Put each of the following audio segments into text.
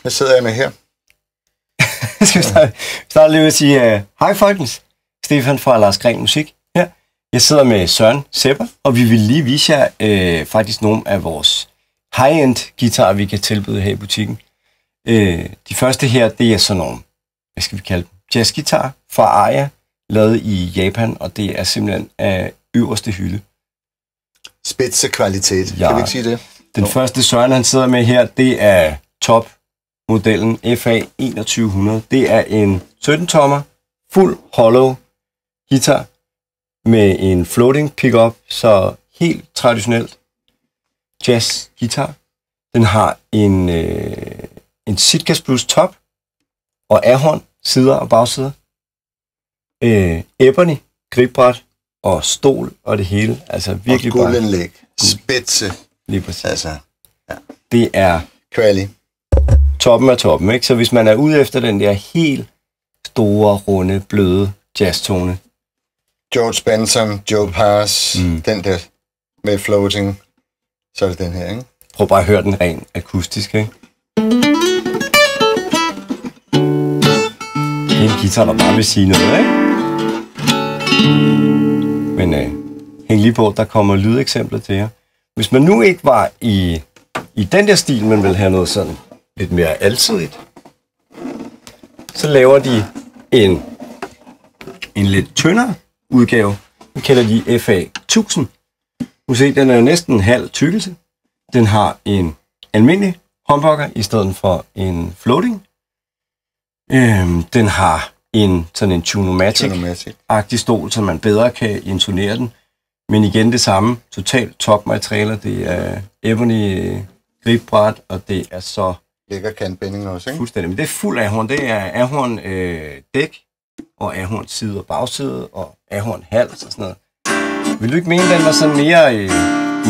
Hvad sidder jeg med her? Skal vi starte lige med at sige hej folkens. Stefan fra Lars Gren Musik her. Jeg sidder med Søren Sepper, og vi vil lige vise jer faktisk nogle af vores high-end guitarer, vi kan tilbyde her i butikken. De første her, det er sådan nogle, hvad skal vi kalde dem, jazzguitar fra Aria, lavet i Japan, og det er simpelthen af øverste hylde. Spidsekvalitet, kan vi ikke sige det? Den første Søren, han sidder med her, det er top-modellen FA 2100. Det er en 17-tommer, fuld hollow guitar med en floating pickup, så helt traditionelt jazz-guitar. Den har en Sitkas Plus top og ahorn, sider og bagsider. Ebony, gribbræt og stol og det hele. Altså virkelig og guldanlæg. Spidse. Lige præcis. Altså, ja. Det er kvali. Toppen af toppen, ikke? Så hvis man er ude efter den der helt store, runde, bløde jazztone. George Benson, Joe Pass, den der med floating, så er det den her, ikke? Prøv bare at høre den ren akustisk, ikke? Det er en guitar, der bare vil sige noget, ikke? Men hæng lige på, der kommer lydeksempler til jer. Hvis man nu ikke var i den der stil, men vil have noget sådan lidt mere alsidigt, så laver de en lidt tyndere udgave. Den kalder de FA 1000. Du se, den er jo næsten en halv tykkelse. Den har en almindelig humbucker i stedet for en floating. Den har sådan en Tunomatic-agtig stol, så man bedre kan intonere den. Men igen det samme, totalt topmaterialer. Det er ebony gribbræt, og det er så... Lækker kantbinding også, ikke? Fuldstændig. Men det er fuld ahorn. Det er ahorn dæk, og ahorn side og bagside, og ahorn hals og sådan noget. Vil du ikke mene, den var sådan mere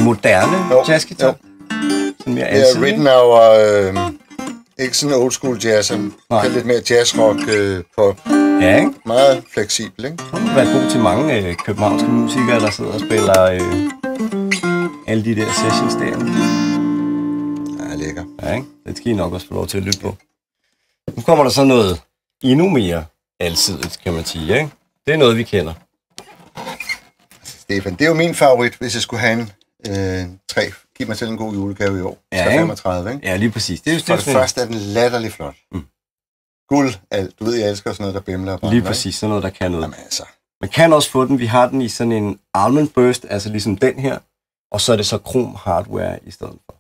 moderne jazzguitar? Sådan mere alsidig? Ja, Rittenau og ikke sådan old school jazz, men lidt mere jazzrock pop. Ja, ikke? Meget fleksibel, ikke? Du har været god til mange københavnske musikere, der sidder og spiller alle de der sessions der. Ja, lækker. Ja, ikke? Det skal I nok også få lov til at lytte på. Nu kommer der så noget endnu mere alsidigt, kan man sige, ikke? Det er noget, vi kender. Stefan, det er jo min favorit, hvis jeg skulle have en 3. Giv mig selv en god julegave i år. Ja, 35, ikke? Ja, lige præcis. Det er jo for det første er den latterlig flot. Guld, alt. Du ved, jeg elsker sådan noget, der bimler og brænder. Lige præcis, sådan noget, der kan noget. Jamen, altså. Man kan også få den. Vi har den i sådan en almond burst, altså ligesom den her. Og så er det så krom hardware i stedet for.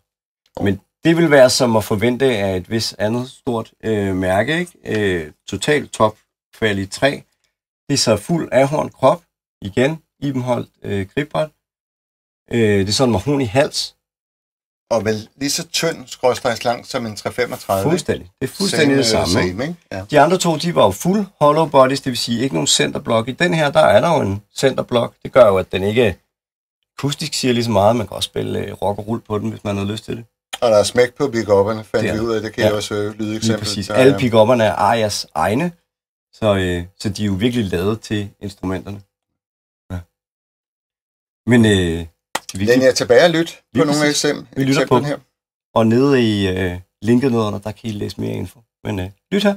Men det vil være som at forvente af et vis andet stort mærke, ikke? Totalt top kvalitet 3. Det er så fuld ahorn krop. Igen, ibenholdt gribbræt. Det er sådan mahogni hals. Og vel lige så tynd skråstrejs lang som en 335. Fuldstændig. Det er fuldstændig det samme. Same, ikke? Ja. De andre to, de var jo fuld hollow bodies, det vil sige ikke nogen centerblok. I den her, der er der jo en centerblok. Det gør jo, at den ikke akustisk siger lige så meget. Man kan også spille rock og rull på den, hvis man har lyst til det. Og der er smæk på pick-upperne, fandt vi ud af. Det kan jeg også lyde eksempel. Præcis. Alle pick-upperne er Arias egne, så de er jo virkelig lavet til instrumenterne. Ja. Men den er tilbage og lyt på nogle eksempler her. Og nede i linket nedenunder, der kan I læse mere info. Men lyt her.